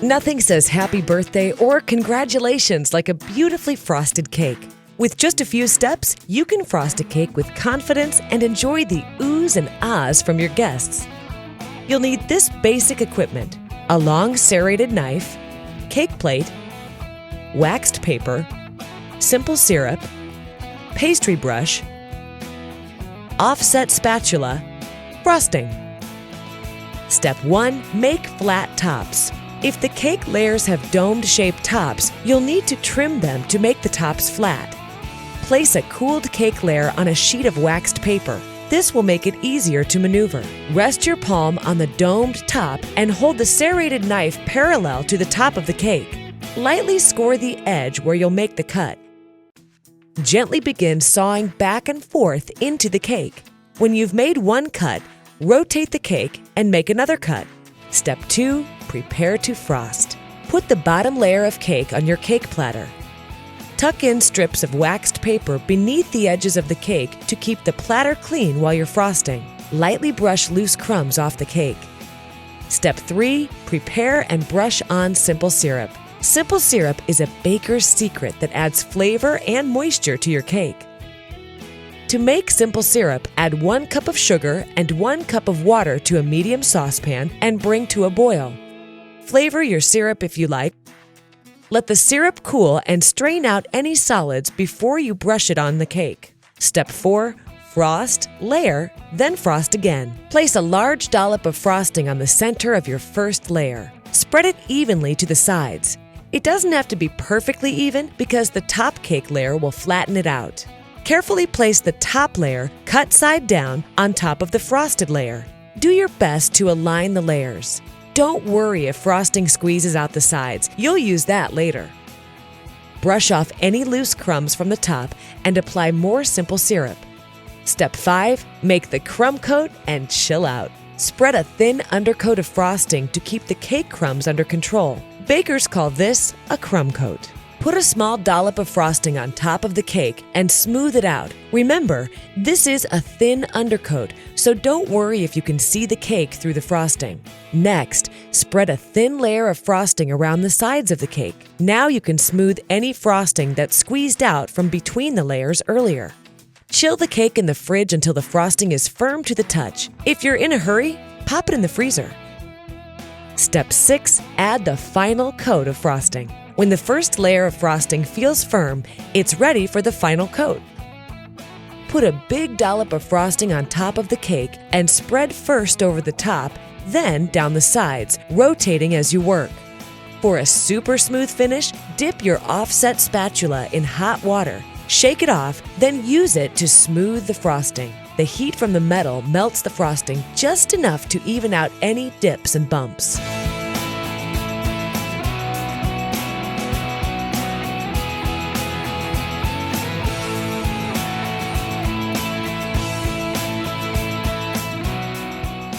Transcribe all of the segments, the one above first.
Nothing says happy birthday or congratulations like a beautifully frosted cake. With just a few steps, you can frost a cake with confidence and enjoy the oohs and ahs from your guests. You'll need this basic equipment: a long serrated knife, cake plate, waxed paper, simple syrup, pastry brush, offset spatula, frosting. Step 1. Make flat tops. If the cake layers have dome-shaped tops, you'll need to trim them to make the tops flat. Place a cooled cake layer on a sheet of waxed paper. This will make it easier to maneuver. Rest your palm on the domed top and hold the serrated knife parallel to the top of the cake. Lightly score the edge where you'll make the cut. Gently begin sawing back and forth into the cake. When you've made one cut, rotate the cake and make another cut. Step 2. Prepare to frost. Put the bottom layer of cake on your cake platter. Tuck in strips of waxed paper beneath the edges of the cake to keep the platter clean while you're frosting. Lightly brush loose crumbs off the cake. Step 3. Prepare and brush on simple syrup. Simple syrup is a baker's secret that adds flavor and moisture to your cake. To make simple syrup, add 1 cup of sugar and 1 cup of water to a medium saucepan and bring to a boil. Flavor your syrup if you like. Let the syrup cool and strain out any solids before you brush it on the cake. Step 4. Frost, layer, then frost again. Place a large dollop of frosting on the center of your first layer. Spread it evenly to the sides. It doesn't have to be perfectly even because the top cake layer will flatten it out. Carefully place the top layer, cut side down, on top of the frosted layer. Do your best to align the layers. Don't worry if frosting squeezes out the sides. You'll use that later. Brush off any loose crumbs from the top and apply more simple syrup. Step 5. Make the crumb coat and chill out. Spread a thin undercoat of frosting to keep the cake crumbs under control. Bakers call this a crumb coat. Put a small dollop of frosting on top of the cake and smooth it out. Remember, this is a thin undercoat, so don't worry if you can see the cake through the frosting. Next, spread a thin layer of frosting around the sides of the cake. Now you can smooth any frosting that squeezed out from between the layers earlier. Chill the cake in the fridge until the frosting is firm to the touch. If you're in a hurry, pop it in the freezer. Step 6. Add the final coat of frosting. When the first layer of frosting feels firm, it's ready for the final coat. Put a big dollop of frosting on top of the cake and spread first over the top, then down the sides, rotating as you work. For a super smooth finish, dip your offset spatula in hot water. Shake it off, then use it to smooth the frosting. The heat from the metal melts the frosting just enough to even out any dips and bumps.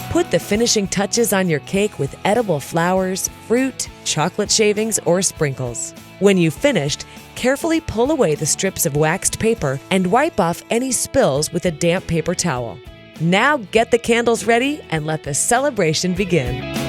Put the finishing touches on your cake with edible flowers, fruit, chocolate shavings, or sprinkles. When you've finished, carefully pull away the strips of waxed paper and wipe off any spills with a damp paper towel. Now get the candles ready and let the celebration begin.